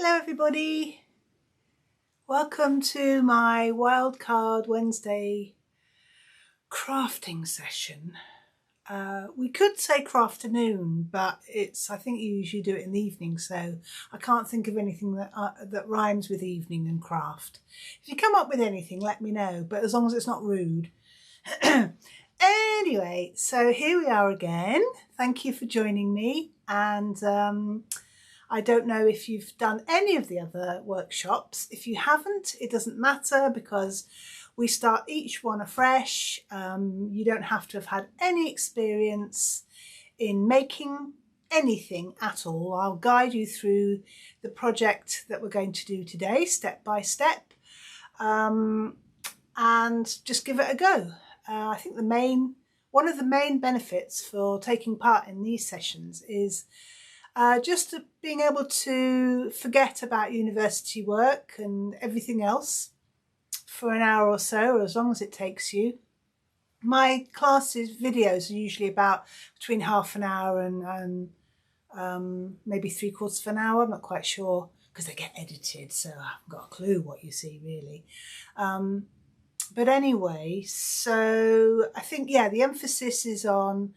Hello everybody, welcome to my Wildcard Wednesday crafting session. We could say crafternoon, but I think you usually do it in the evening, so I can't think of anything that rhymes with evening and craft. If you come up with anything, let me know, but as long as it's not rude. Anyway, so here we are again. Thank you for joining me, and I don't know if you've done any of the other workshops. If you haven't, it doesn't matter because we start each one afresh. You don't have to have had any experience in making anything at all. I'll guide you through the project that we're going to do today, step by step, and just give it a go. I think one of the main benefits for taking part in these sessions is just being able to forget about university work and everything else for an hour or so, or as long as it takes you. My classes videos are usually about between half an hour and maybe 3/4 of an hour. I'm not quite sure because they get edited, so I haven't got a clue what you see really. But anyway, so I think, yeah, the emphasis is on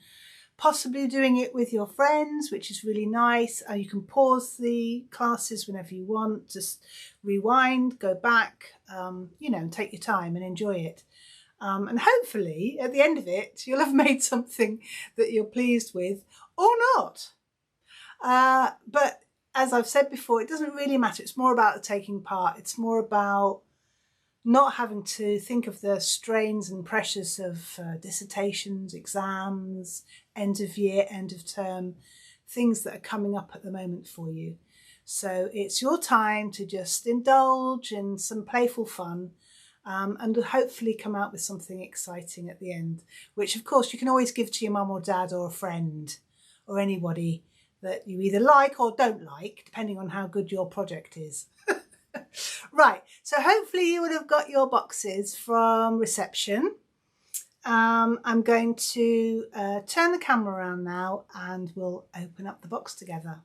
possibly doing it with your friends, which is really nice. You can pause the classes whenever you want, just rewind, go back, you know, take your time and enjoy it. And hopefully at the end of it, you'll have made something that you're pleased with or not. But as I've said before, it doesn't really matter. It's more about the taking part. It's more about not having to think of the strains and pressures of dissertations, exams, end of year, end of term, things that are coming up at the moment for you. So it's your time to just indulge in some playful fun and hopefully come out with something exciting at the end, which of course you can always give to your mum or dad or a friend or anybody that you either like or don't like, depending on how good your project is. Right, so hopefully you would have got your boxes from reception. I'm going to turn the camera around now and we'll open up the box together.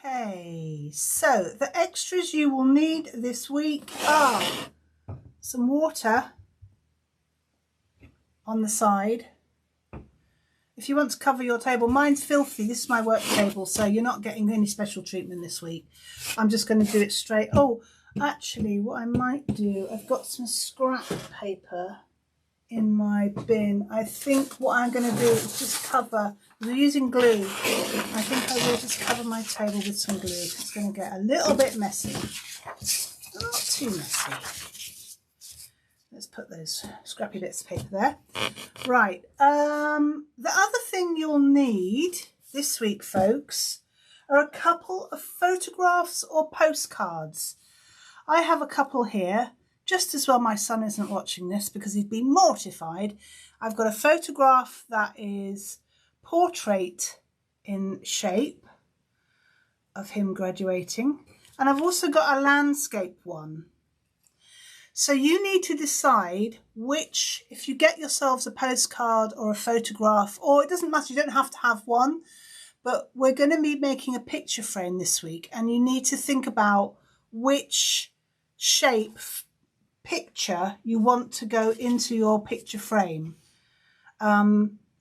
Hey, so the extras you will need this week are some water on the side. If you want to cover your table, mine's filthy. This is my work table, so you're not getting any special treatment this week. I'm just going to do it straight. Oh, actually, what I might do, I've got some scrap paper in my bin. I think what I'm going to do is just cover, we're using glue. I think I will just cover my table with some glue. It's going to get a little bit messy. Not too messy. Let's put those scrappy bits of paper there. Right, the other thing you'll need this week, folks, are a couple of photographs or postcards. I have a couple here. Just as well my son isn't watching this because he'd be mortified. I've got a photograph that is portrait in shape of him graduating, and I've also got a landscape one. So you need to decide which, if you get yourselves a postcard or a photograph, or it doesn't matter, you don't have to have one, but we're going to be making a picture frame this week, and you need to think about which shape picture you want to go into your picture frame.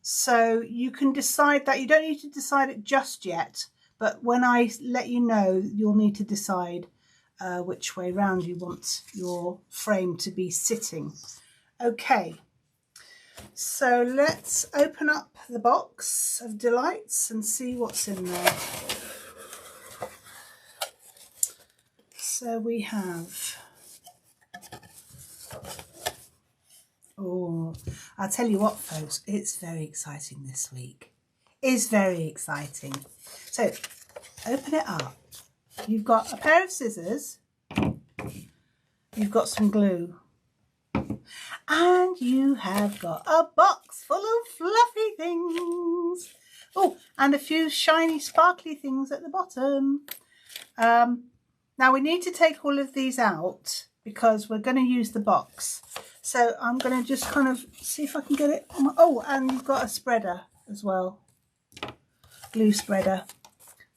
So you can decide that. You don't need to decide it just yet, but when I let you know, you'll need to decide which way round you want your frame to be sitting. Okay, so let's open up the box of delights and see what's in there. So we have, oh, I'll tell you what, folks, it's very exciting this week. It's very exciting. So open it up. You've got a pair of scissors, you've got some glue, and you have got a box full of fluffy things. Oh, and a few shiny, sparkly things at the bottom. Now we need to take all of these out because we're going to use the box. So I'm going to just kind of see if I can get it. Oh, and you've got a spreader as well. Glue spreader.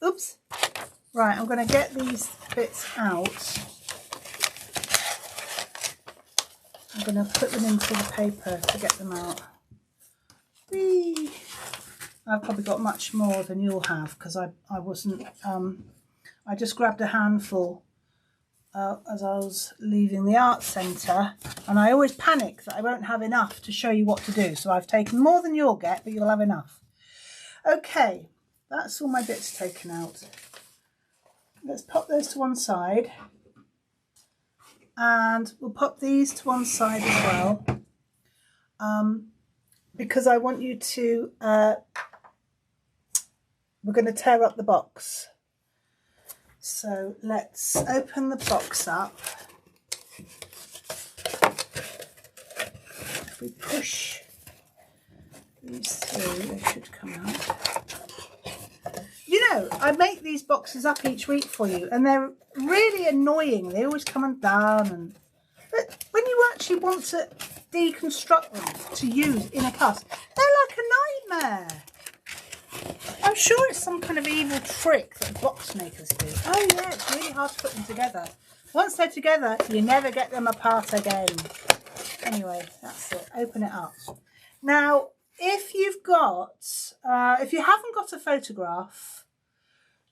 Oops. Right, I'm going to get these bits out. I'm going to put them into the paper to get them out. Whee! I've probably got much more than you'll have because I wasn't, I just grabbed a handful as I was leaving the art centre, and I always panic that I won't have enough to show you what to do. So I've taken more than you'll get, but you'll have enough. Okay, that's all my bits taken out. Let's pop those to one side, and we'll pop these to one side as well, because I want you to, we're going to tear up the box. So let's open the box up. If we push these through, they should come out. You know, I make these boxes up each week for you, and they're really annoying. They always come undone. But when you actually want to deconstruct them to use in a cast, they're like a nightmare. I'm sure it's some kind of evil trick that box makers do. Oh yeah, it's really hard to put them together. Once they're together, you never get them apart again. Anyway, that's it. Open it up. Now, if you've got, if you haven't got a photograph,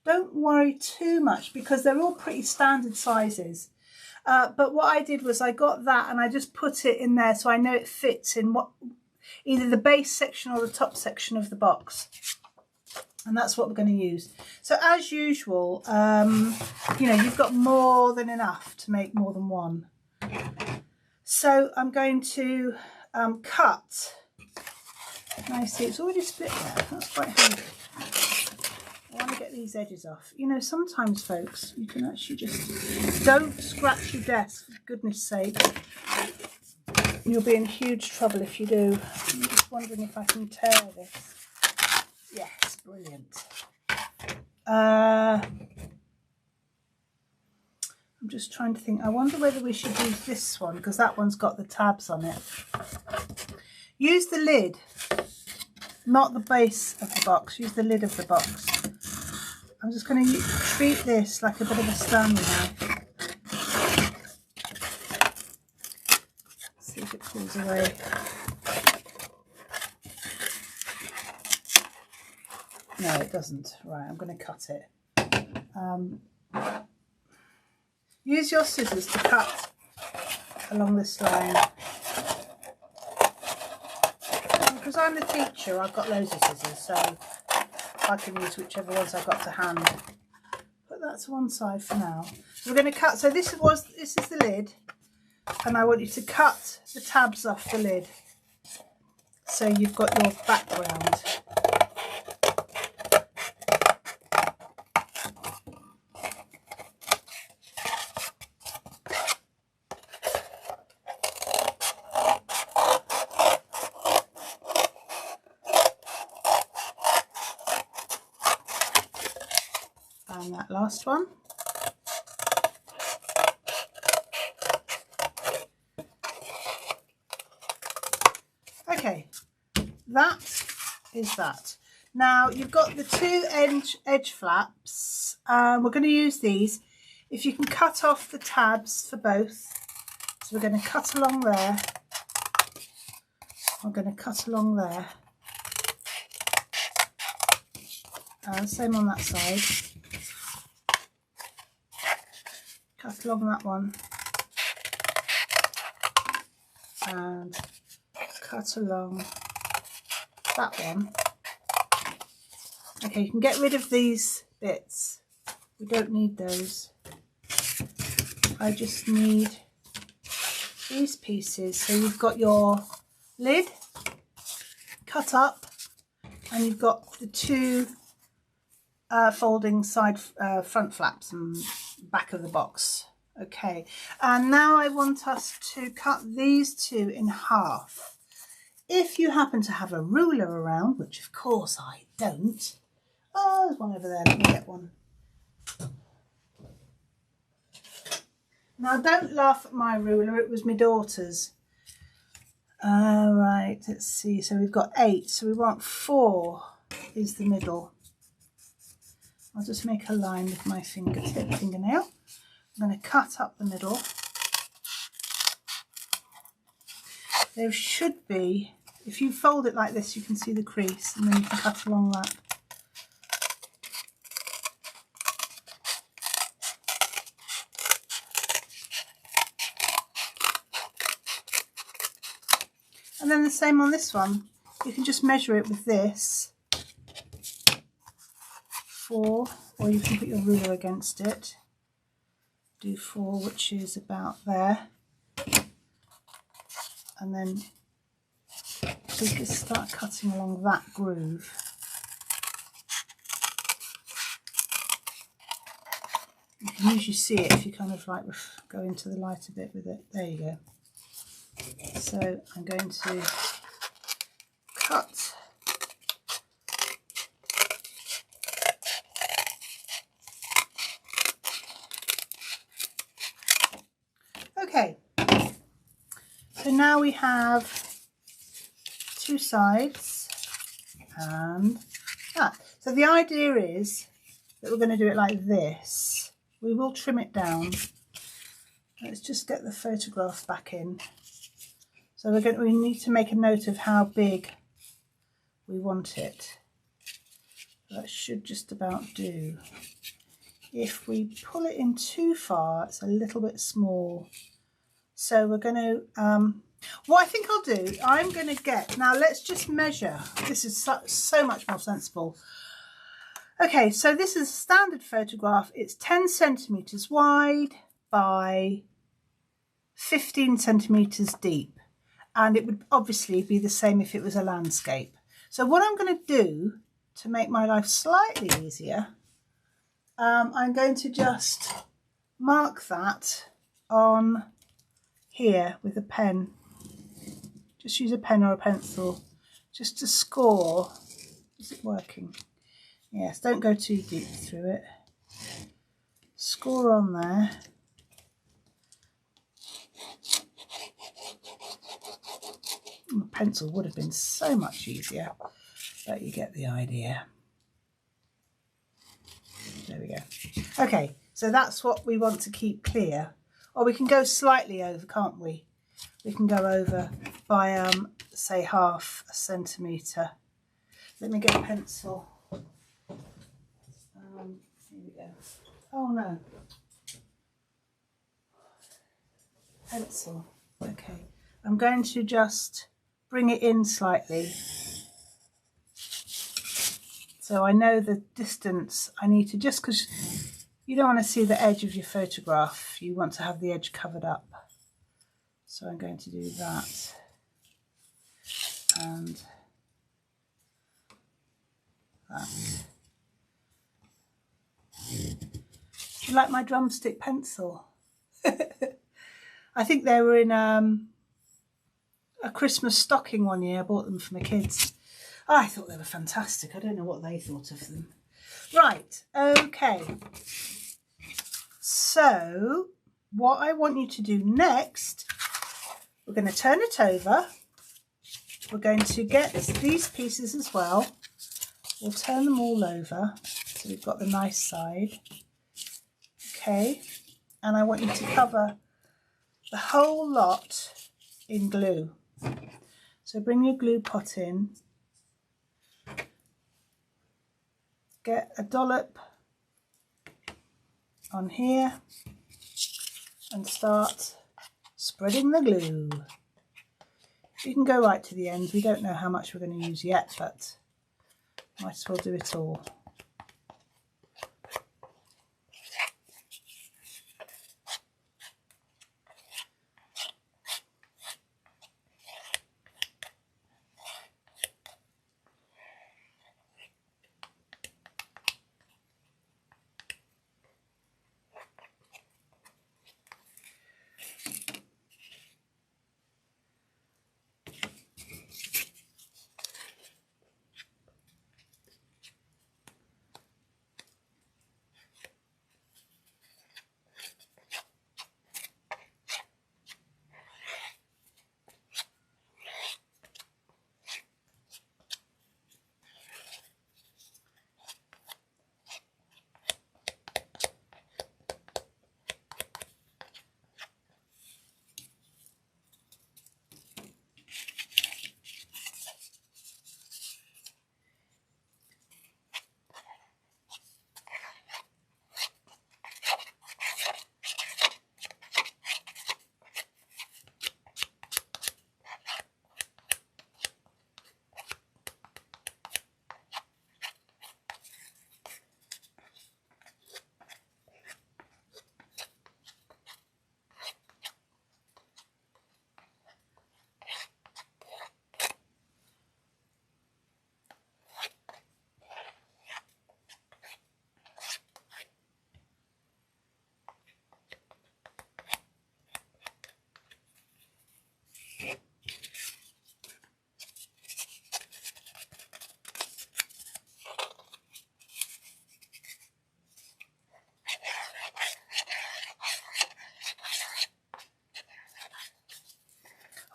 don't worry too much because they're all pretty standard sizes. But what I did was I got that and I just put it in there so I know it fits in what either the base section or the top section of the box. And that's what we're going to use. So as usual, you know, you've got more than enough to make more than one. So I'm going to cut. Now see, it's already split there. That's quite handy. I want to get these edges off. You know, sometimes, folks, you can actually just don't scratch your desk, for goodness sake. You'll be in huge trouble if you do. I'm just wondering if I can tear this. Yes, brilliant. I'm just trying to think. I wonder whether we should use this one because that one's got the tabs on it. Use the lid, not the base of the box. Use the lid of the box. I'm just going to treat this like a bit of a Stanley knife. See if it pulls away. No, it doesn't. Right, I'm going to cut it. Use your scissors to cut along this line. Because I'm the teacher, I've got loads of scissors, so I can use whichever ones I've got to hand. Put that to one side for now. So we're going to cut. So this is the lid, and I want you to cut the tabs off the lid, so you've got your background. And that last one. Okay, that is that. Now you've got the two edge flaps. We're going to use these. If you can cut off the tabs for both. So we're going to cut along there. We're going to cut along there. Same on that side. Cut along that one and cut along that one. Okay, you can get rid of these bits. We don't need those. I just need these pieces. So you've got your lid cut up and you've got the two folding side front flaps and back of the box. Okay, and now I want us to cut these two in half. If you happen to have a ruler around, which of course I don't. Oh, there's one over there. Let me get one. Now don't laugh at my ruler, it was my daughter's. Right, let's see. So we've got 8, so we want 4 is the middle. I'll just make a line with my fingernail. I'm going to cut up the middle. There should be, if you fold it like this, you can see the crease, and then you can cut along that. And then the same on this one. You can just measure it with this, 4, or you can put your ruler against it. Do 4, which is about there. And then we can start cutting along that groove. You can usually see it if you kind of like go into the light a bit with it. There you go. So I'm going to cut. Okay, so now we have 2 sides and that. So the idea is that we're going to do it like this. We will trim it down. Let's just get the photograph back in. So we need to make a note of how big we want it. That should just about do. If we pull it in too far, it's a little bit small. So we're going to, what I think I'll do, I'm going to get, now let's just measure. This is so much more sensible. Okay, so this is a standard photograph. It's 10 centimetres wide by 15 centimetres deep. And it would obviously be the same if it was a landscape. So what I'm going to do to make my life slightly easier, I'm going to just mark that on here with a pen. Just use a pen or a pencil just to score. Is it working? Yes, don't go too deep through it. Score on there. The pencil would have been so much easier, but you get the idea. There we go. Okay, so that's what we want to keep clear. Or we can go slightly over, can't we? We can go over by, say, 1/2 centimetre. Let me get a pencil. Here we go. Oh no. Pencil. Okay. I'm going to just bring it in slightly. So I know the distance I need to, just because you don't want to see the edge of your photograph, you want to have the edge covered up. So I'm going to do that. And that. Do you like my drumstick pencil? I think they were in a Christmas stocking one year. I bought them for my kids. I thought they were fantastic. I don't know what they thought of them. Right, okay. So what I want you to do next, we're going to turn it over. We're going to get these pieces as well. We'll turn them all over so we've got the nice side. Okay, and I want you to cover the whole lot in glue. So bring your glue pot in. Get a dollop on here and start spreading the glue. You can go right to the end. We don't know how much we're going to use yet, but might as well do it all.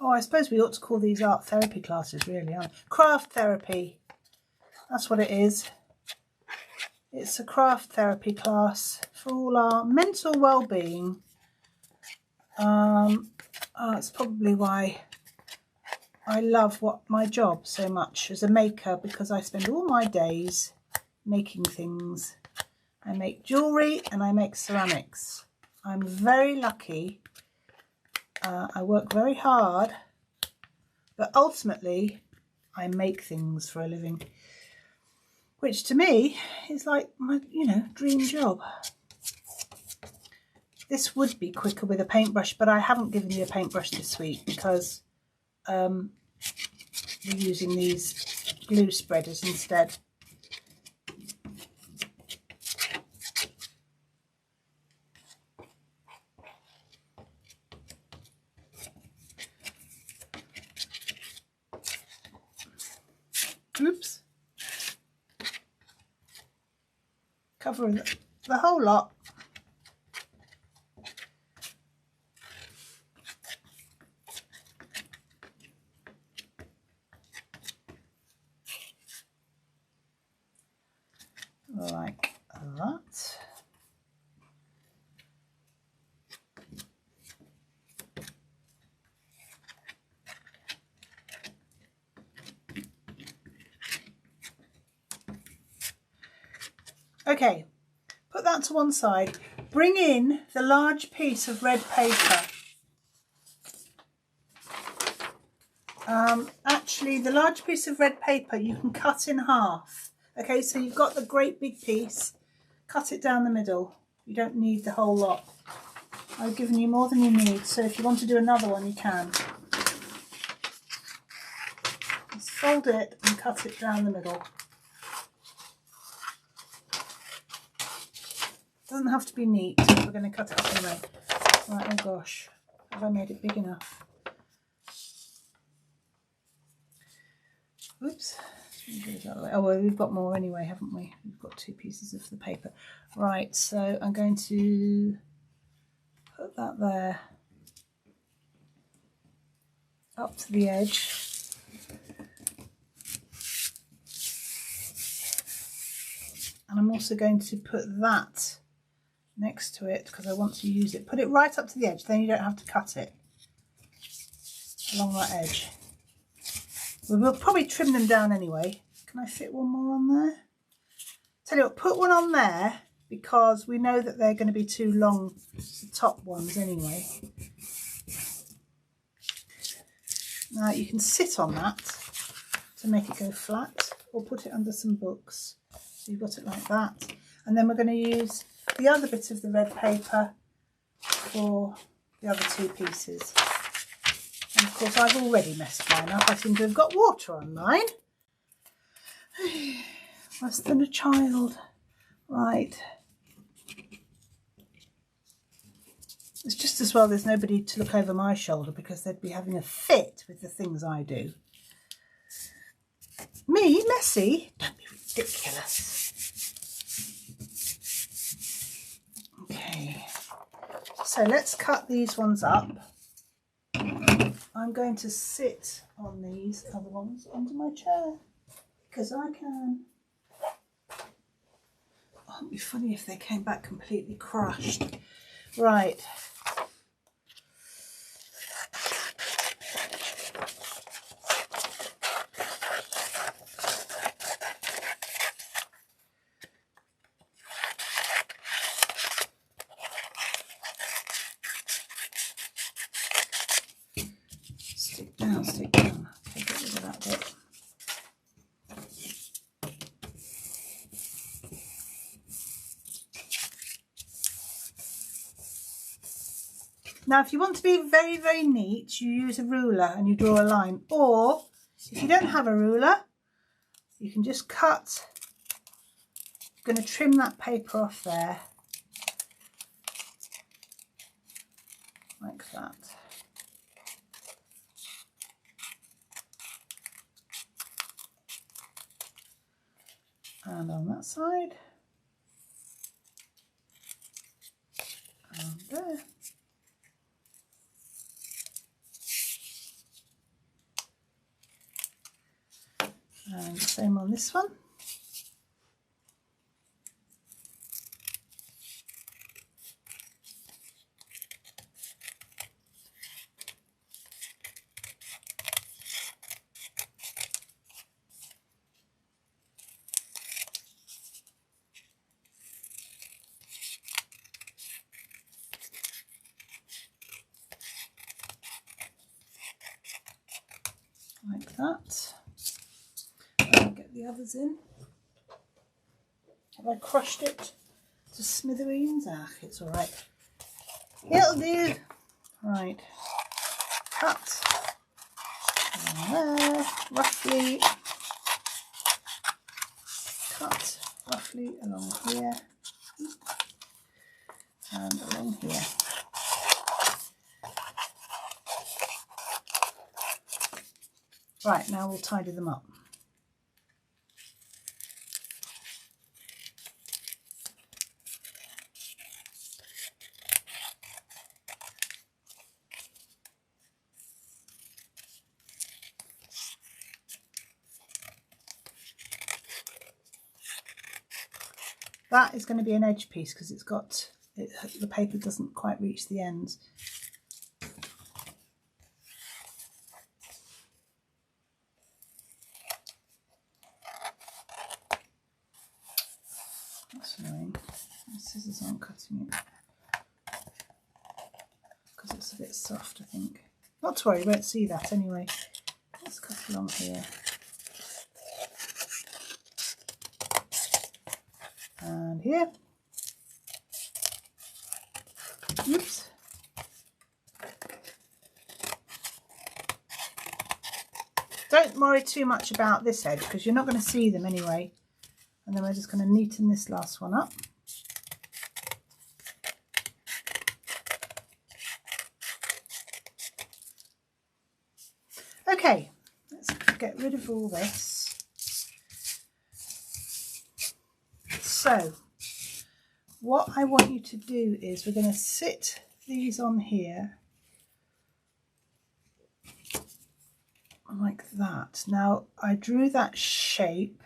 Oh, I suppose we ought to call these art therapy classes, really, aren't they? Craft therapy. That's what it is. It's a craft therapy class for all our mental well-being. It's probably why I love my job so much as a maker, because I spend all my days making things. I make jewellery and I make ceramics. I'm very lucky. I work very hard, but ultimately I make things for a living, which to me is like my, dream job. This would be quicker with a paintbrush, but I haven't given you a paintbrush this week because we're using these glue spreaders instead. Oops. Cover the whole lot. Like that. Okay, put that to one side. Bring in the large piece of red paper. Actually, the large piece of red paper you can cut in half. Okay, so you've got the great big piece. Cut it down the middle. You don't need the whole lot. I've given you more than you need, so if you want to do another one, you can. Just fold it and cut it down the middle. Doesn't have to be neat if we're going to cut it up anyway. Right, oh gosh, have I made it big enough? Oops. Oh well, we've got more anyway, haven't we? We've got 2 pieces of the paper. Right, so I'm going to put that there up to the edge. And I'm also going to put that next to it because I want to use it. Put it right up to the edge, then you don't have to cut it along that edge. We'll probably trim them down anyway. Can I fit one more on there? Tell you what, put one on there because we know that they're going to be too long, the top ones anyway. Now you can sit on that to make it go flat, or put it under some books. So you've got it like that. And then we're going to use the other bit of the red paper for the other 2 pieces. And of course I've already messed mine up. I seem to have got water on mine. Worse than a child. Right. It's just as well there's nobody to look over my shoulder because they'd be having a fit with the things I do. Me? Messy? Don't be ridiculous. Okay. So let's cut these ones up. I'm going to sit on these other ones under my chair because I can. Oh, it'd be funny if they came back completely crushed. Right. Stick down, stick down. Okay, get rid of that bit. Now, if you want to be very, very neat, you use a ruler and you draw a line. Or, if you don't have a ruler, you can just cut. I'm going to trim that paper off there. Like that. And on that side. And there. Same on this one. Like that. I'll get the others in. Have I crushed it to smithereens? Ah, it's all right. It'll do. Right. Cut. Along there, roughly. Cut roughly along here. And along here. Right, now we'll tidy them up. That is going to be an edge piece because it's got the paper doesn't quite reach the ends. That's annoying. The scissors aren't cutting it because it's a bit soft, I think. Not to worry, you won't see that anyway. Let's cut along here. And here. Oops. Don't worry too much about this edge because you're not going to see them anyway. And then we're just going to neaten this last one up. Okay, let's get rid of all this. So, what I want you to do is we're going to sit these on here like that. Now, I drew that shape.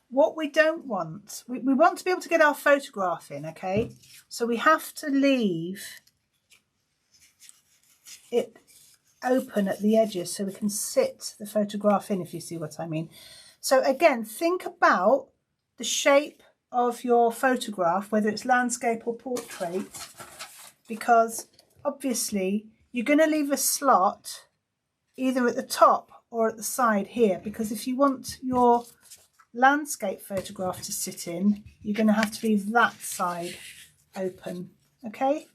What we don't want, we want to be able to get our photograph in, okay? So we have to leave it open at the edges so we can sit the photograph in, if you see what I mean. So again, think about the shape of your photograph, whether it's landscape or portrait, because obviously you're going to leave a slot either at the top or at the side here, because if you want your landscape photograph to sit in, you're going to have to leave that side open, okay?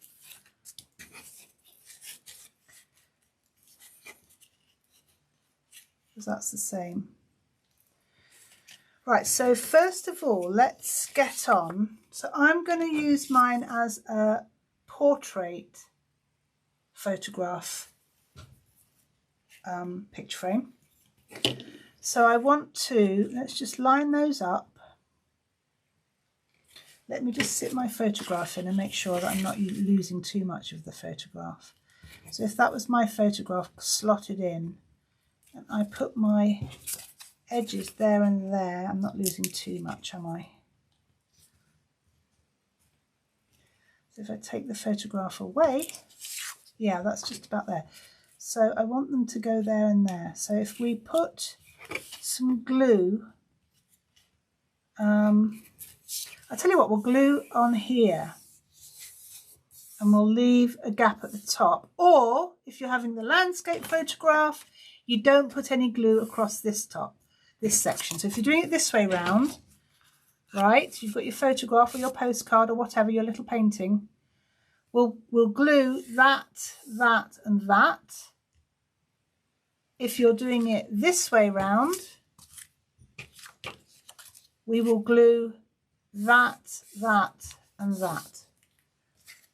Because that's the same. Right, so first of all, let's get on. So I'm going to use mine as a portrait photograph picture frame. So I want to, let's just line those up. Let me just sit my photograph in and make sure that I'm not losing too much of the photograph. So if that was my photograph slotted in, and I put my edges there and there, I'm not losing too much, am I? So if I take the photograph away, yeah, that's just about there. So I want them to go there and there. So if we put some glue, I'll tell you what, we'll glue on here and we'll leave a gap at the top. Or if you're having the landscape photograph, you don't put any glue across this top, this section. So if you're doing it this way round, right, you've got your photograph or your postcard or whatever, your little painting, we'll glue that, that and that. If you're doing it this way round, we will glue that, that and that.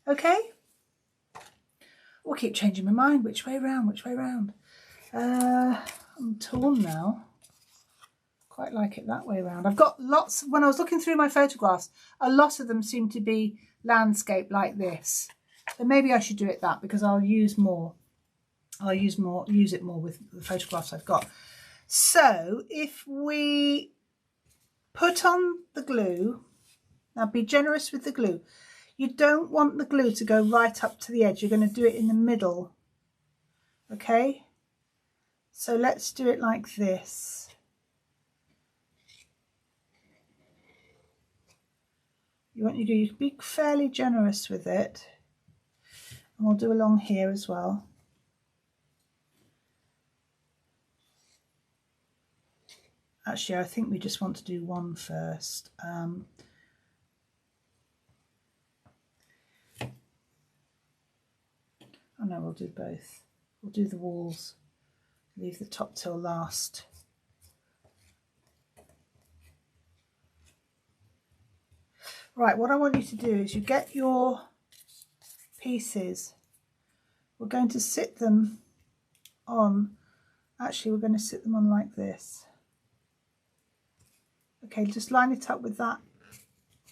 Okay? We'll keep changing my mind. Which way round? Which way round? I'm torn now. Quite like it that way round. I've got lots, when I was looking through my photographs, a lot of them seem to be landscape like this. So maybe I should do it that because I'll use more. I'll use it more with the photographs I've got. So if we put on the glue, now be generous with the glue. You don't want the glue to go right up to the edge. You're going to do it in the middle. Okay? So let's do it like this. You want you to be fairly generous with it. And we'll do along here as well. Actually, I think we just want to do one first. Oh no, we'll do both. We'll do the walls. Leave the top till last. Right, what I want you to do is you get your pieces. We're going to sit them on, actually we're going to sit them on like this. Okay, just line it up with that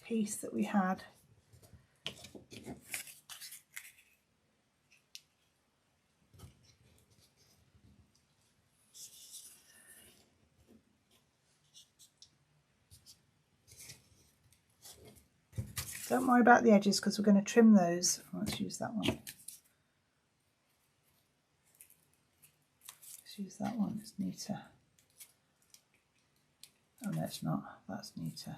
piece that we had. Don't worry about the edges because we're going to trim those. Let's use that one. Let's use that one, it's neater. Oh no, it's not. That's neater.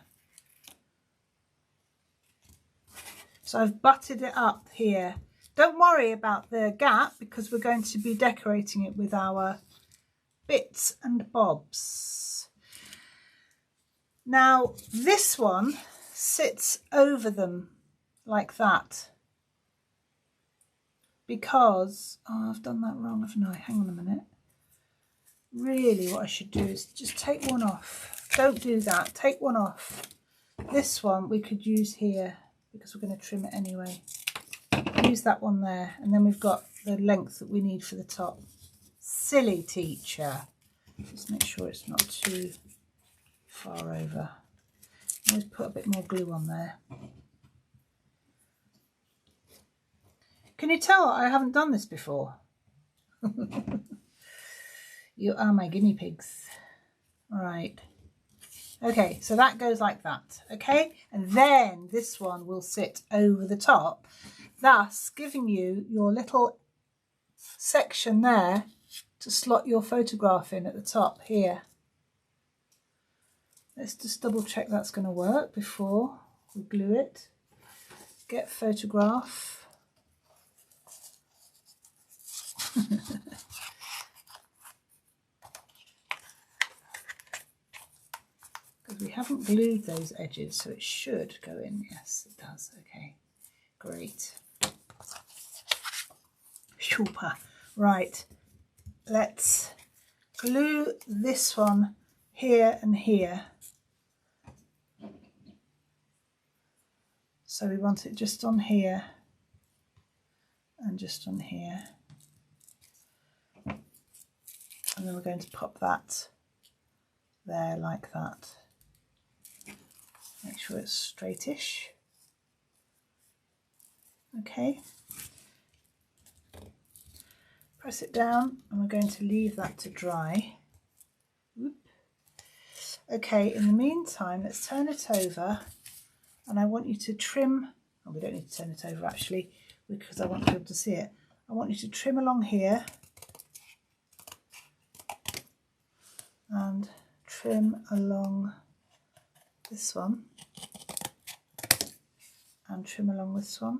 So I've butted it up here. Don't worry about the gap because we're going to be decorating it with our bits and bobs. Now this one sits over them like that because, oh, I've done that wrong, haven't I? Hang on a minute. Really what I should do is just take one off. Don't do that, take one off. This one we could use here because we're going to trim it anyway. Use that one there, and then we've got the length that we need for the top. Silly teacher. Just make sure it's not too far over. Always put a bit more glue on there. Can you tell I haven't done this before? You are my guinea pigs. All right. Okay, so that goes like that. Okay, and then this one will sit over the top, thus giving you your little section there to slot your photograph in at the top here. Let's just double check that's going to work before we glue it. Get photograph. Because we haven't glued those edges, so it should go in. Yes, it does. Okay, great. Super. Right, let's glue this one here and here. So we want it just on here and just on here. And then we're going to pop that there like that. Make sure it's straightish. Okay. Press it down and we're going to leave that to dry. Whoop. Okay, in the meantime, let's turn it over. And I want you to trim, oh, we don't need to turn it over actually, because I want to be able to see it. I want you to trim along here and trim along this one and trim along this one.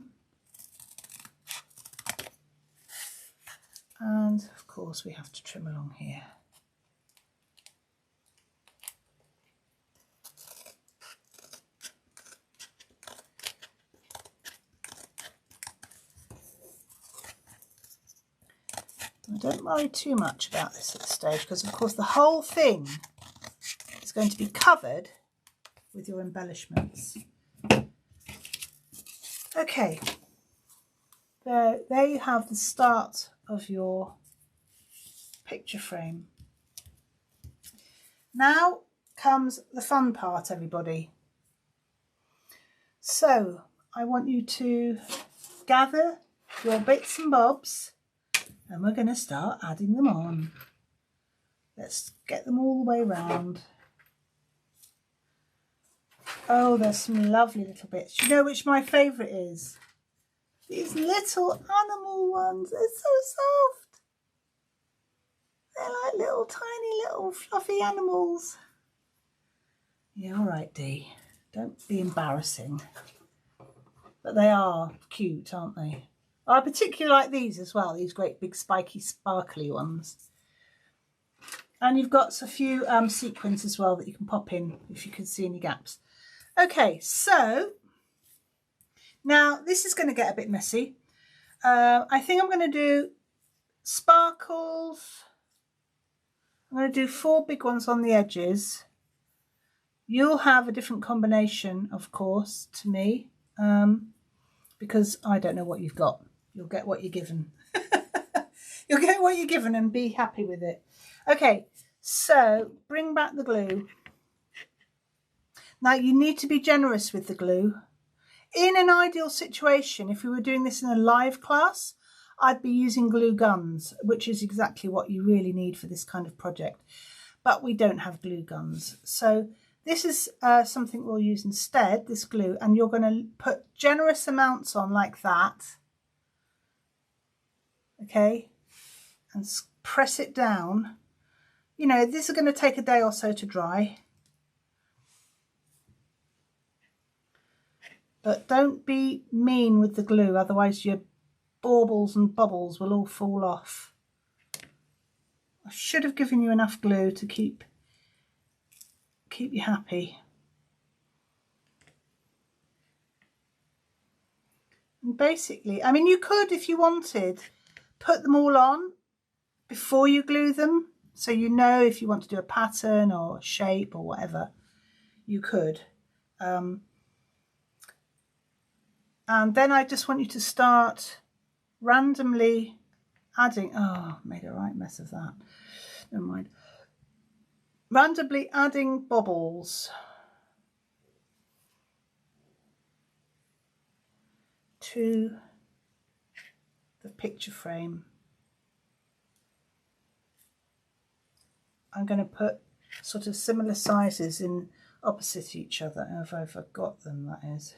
And of course we have to trim along here. Don't worry too much about this at this stage because of course the whole thing is going to be covered with your embellishments. Okay, there you have the start of your picture frame. Now comes the fun part, everybody. So I want you to gather your bits and bobs and we're going to start adding them on. Let's get them all the way round. Oh, there's some lovely little bits. You know which my favourite is? These little animal ones. They're so soft. They're like little tiny little fluffy animals. Yeah, all right, Dee. Don't be embarrassing. But they are cute, aren't they? I particularly like these as well, these great big spiky sparkly ones. And you've got a few sequins as well that you can pop in if you can see any gaps. Okay, so now this is going to get a bit messy. I think I'm going to do sparkles. I'm going to do 4 big ones on the edges. You'll have a different combination, of course, to me, because I don't know what you've got. You'll get what you're given. You'll get what you're given and be happy with it. Okay, so bring back the glue. Now you need to be generous with the glue. In an ideal situation, if we were doing this in a live class, I'd be using glue guns, which is exactly what you really need for this kind of project. But we don't have glue guns. So this is something we'll use instead, this glue, and you're going to put generous amounts on like that. Okay, and press it down. You know, this is going to take a day or so to dry. But don't be mean with the glue, otherwise your baubles and bubbles will all fall off. I should have given you enough glue to keep you happy. And basically, I mean, you could, if you wanted, put them all on before you glue them, so you know if you want to do a pattern or shape or whatever, you could. And then I just want you to start randomly adding, oh, made a right mess of that, never mind. Randomly adding bubbles to the picture frame. I'm going to put sort of similar sizes in opposite each other, if I forgot them, that is.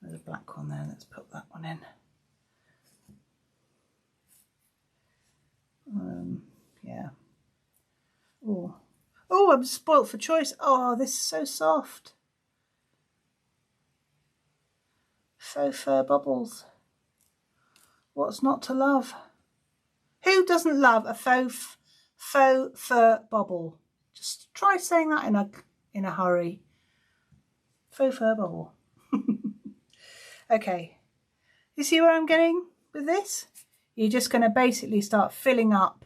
There's a black one there, let's put that one in. Yeah. Oh, I'm spoilt for choice. Oh, this is so soft. Faux fur bubbles. What's not to love? Who doesn't love a faux fur bubble? Just try saying that in a hurry. Faux fur bubble. Okay, you see where I'm going with this? You're just going to basically start filling up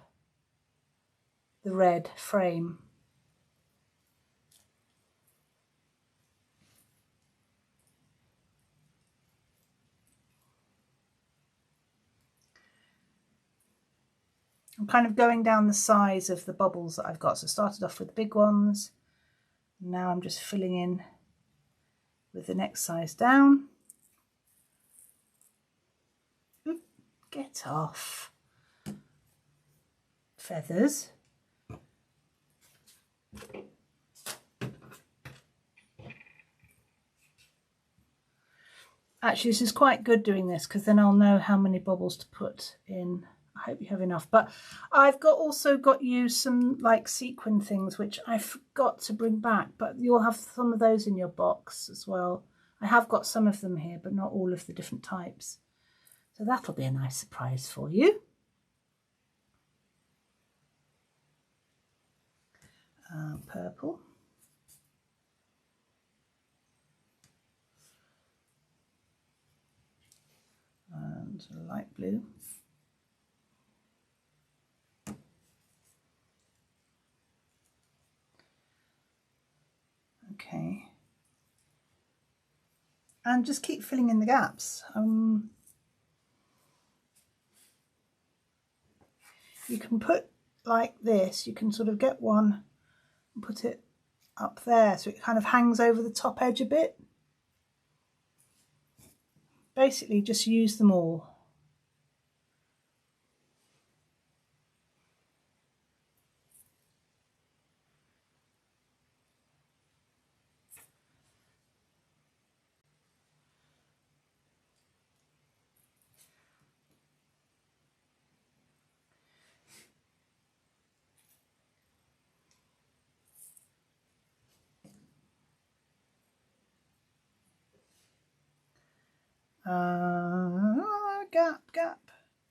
the red frame. I'm kind of going down the size of the bubbles that I've got. So I started off with the big ones. Now I'm just filling in with the next size down. Oop, get off. Feathers. Actually, this is quite good doing this because then I'll know how many bubbles to put in. I hope you have enough. But I've also got you some like sequin things which I forgot to bring back, but you'll have some of those in your box as well. I have got some of them here, but not all of the different types. So that'll be a nice surprise for you. Purple. And light blue. Okay. And just keep filling in the gaps. You can put like this, you can sort of get one and put it up there so it kind of hangs over the top edge a bit. Basically just use them all. Gap.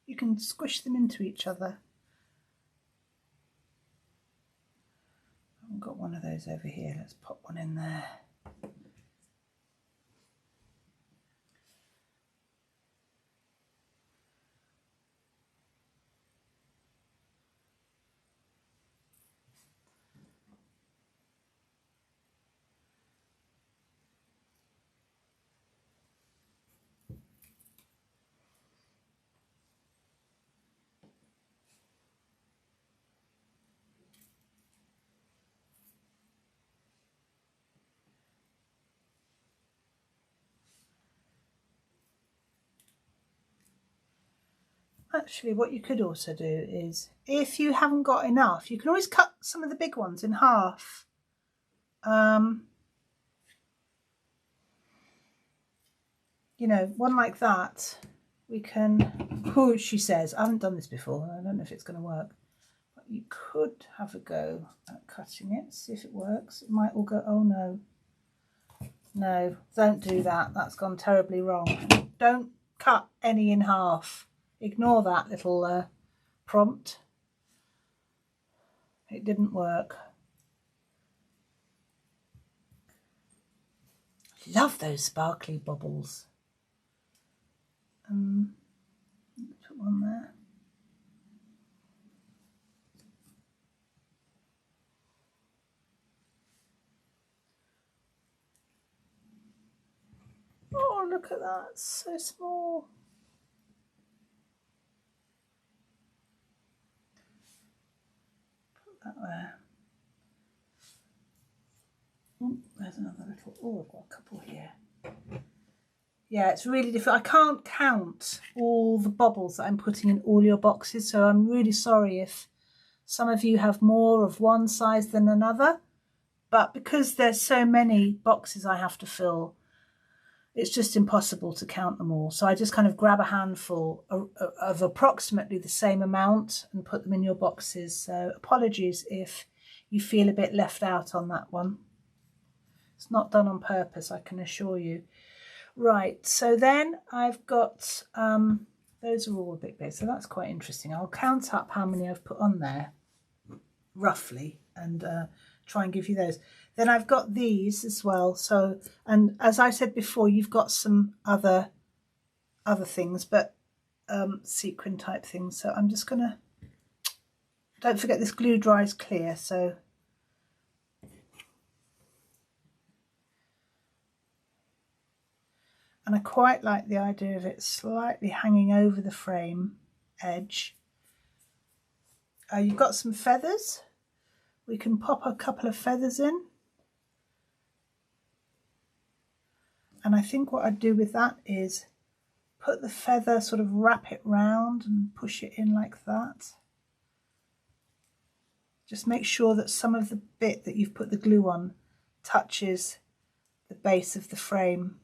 You can squish them into each other. I've got one of those over here. Let's pop one in there. Actually, what you could also do is, if you haven't got enough, you can always cut some of the big ones in half. You know, one like that, we can, oh, she says, I haven't done this before, I don't know if it's going to work, but you could have a go at cutting it, see if it works. It might all go, oh no, no, don't do that, that's gone terribly wrong. Don't cut any in half. Ignore that little prompt. It didn't work. Love those sparkly bubbles. Put one there. Oh, look at that, it's so small. Put that there. Oh, there's another little, oh, I've got a couple here. Yeah, it's really difficult. I can't count all the bubbles that I'm putting in all your boxes, so I'm really sorry if some of you have more of one size than another. But because there's so many boxes I have to fill, it's just impossible to count them all. So I just kind of grab a handful of approximately the same amount and put them in your boxes. So apologies if you feel a bit left out on that one. It's not done on purpose, I can assure you. Right, so then I've got, those are all a bit big, so that's quite interesting. I'll count up how many I've put on there, roughly, and try and give you those. Then I've got these as well, so, and as I said before, you've got some other things, but sequin type things. So I'm just gonna, don't forget this glue dries clear, so and I quite like the idea of it slightly hanging over the frame edge. You've got some feathers. We can pop a couple of feathers in. And I think what I'd do with that is put the feather, sort of wrap it round and push it in like that. Just make sure that some of the bit that you've put the glue on touches the base of the frame.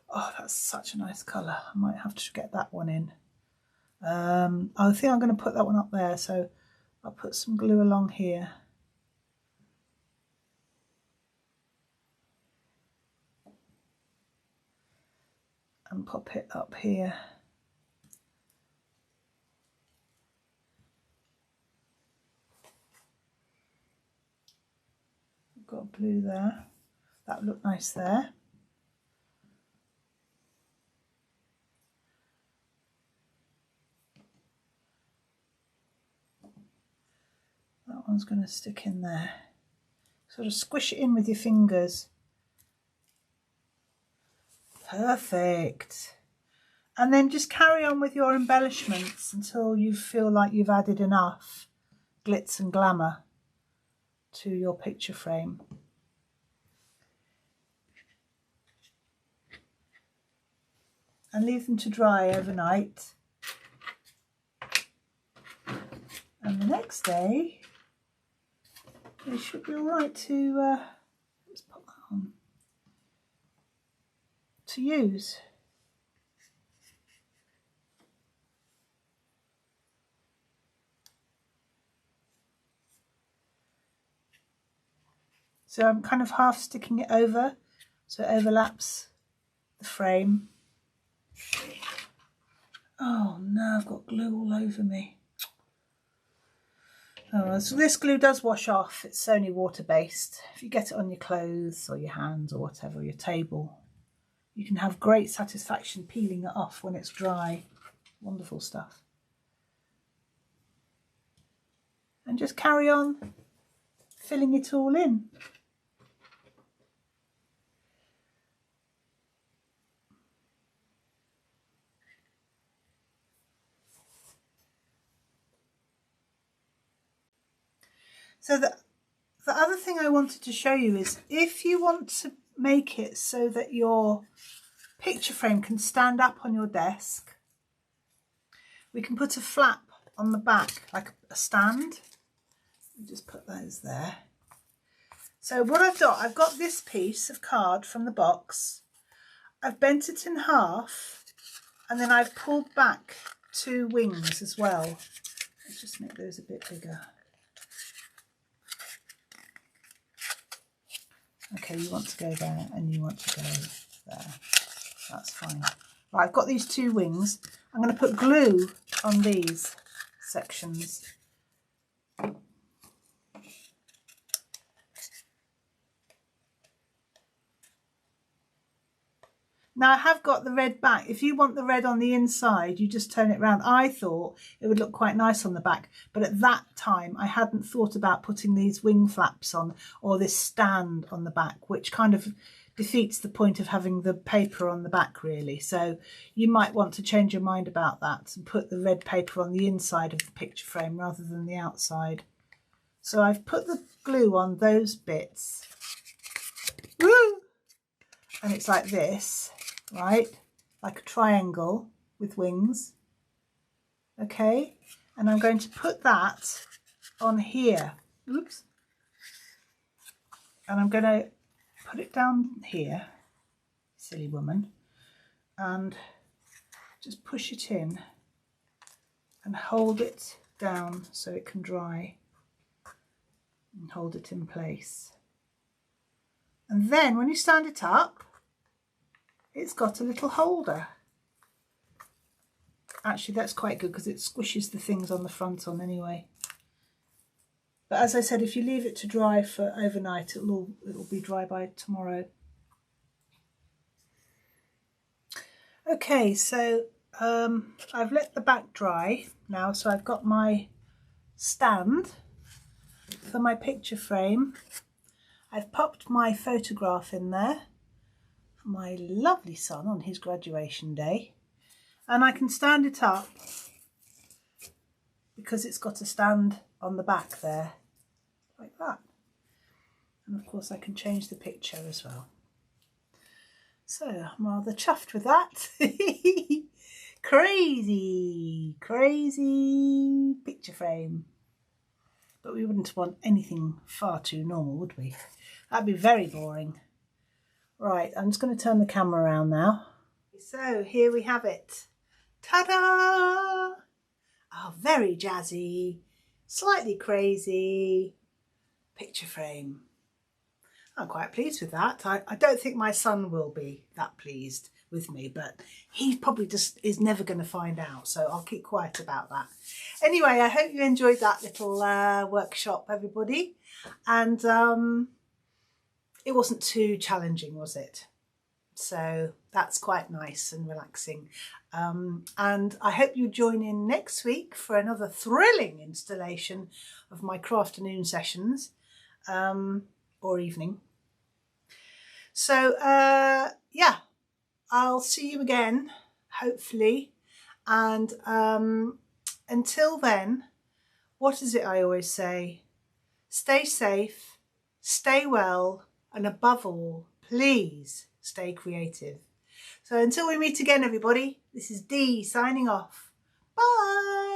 Oh, that's such a nice colour. I might have to get that one in. I think I'm going to put that one up there, so I'll put some glue along here. And pop it up here. I've got blue there. That would look nice there. That one's going to stick in there. Sort of squish it in with your fingers. Perfect. And then just carry on with your embellishments until you feel like you've added enough glitz and glamour to your picture frame. And leave them to dry overnight. And the next day, they should be all right to, let's put that on, to use. So I'm kind of half sticking it over so it overlaps the frame. Oh no, I've got glue all over me. Oh, so this glue does wash off. It's only water-based. If you get it on your clothes or your hands or whatever, your table, you can have great satisfaction peeling it off when it's dry. Wonderful stuff. And just carry on filling it all in. So the other thing I wanted to show you is if you want to make it so that your picture frame can stand up on your desk, we can put a flap on the back like a stand. Just put those there. So what I've got this piece of card from the box. I've bent it in half and then I've pulled back 2 wings as well. Let's just make those a bit bigger. Okay, you want to go there and you want to go there. That's fine. Right, I've got these 2 wings. I'm going to put glue on these sections. Now I have got the red back. If you want the red on the inside, you just turn it around. I thought it would look quite nice on the back, but at that time I hadn't thought about putting these wing flaps on or this stand on the back, which kind of defeats the point of having the paper on the back really. So you might want to change your mind about that and put the red paper on the inside of the picture frame rather than the outside. So I've put the glue on those bits. Woo! And it's like this. Right, like a triangle with wings. Okay, and I'm going to put that on here. Oops. And I'm going to put it down here, silly woman, and just push it in and hold it down so it can dry and hold it in place. And then when you stand it up, it's got a little holder. Actually, that's quite good because it squishes the things on the front on anyway. But as I said, if you leave it to dry for overnight, it'll be dry by tomorrow. Okay, so I've let the back dry now, so I've got my stand for my picture frame. I've popped my photograph in there. My lovely son on his graduation day, and I can stand it up because it's got a stand on the back there like that, and of course I can change the picture as well. So I'm rather chuffed with that. crazy picture frame, but we wouldn't want anything far too normal, would we? That'd be very boring. Right, I'm just going to turn the camera around now. So here we have it. Ta-da! Oh, very jazzy, slightly crazy picture frame. I'm quite pleased with that. I don't think my son will be that pleased with me, but he probably just is never going to find out, so I'll keep quiet about that. Anyway, I hope you enjoyed that little workshop, everybody, and it wasn't too challenging, was it? So that's quite nice and relaxing. And I hope you join in next week for another thrilling installation of my crafternoon sessions, or evening. So yeah, I'll see you again, hopefully. And until then, what is it I always say? Stay safe, stay well, and above all, please stay creative. So until we meet again, everybody, this is Dee signing off. Bye.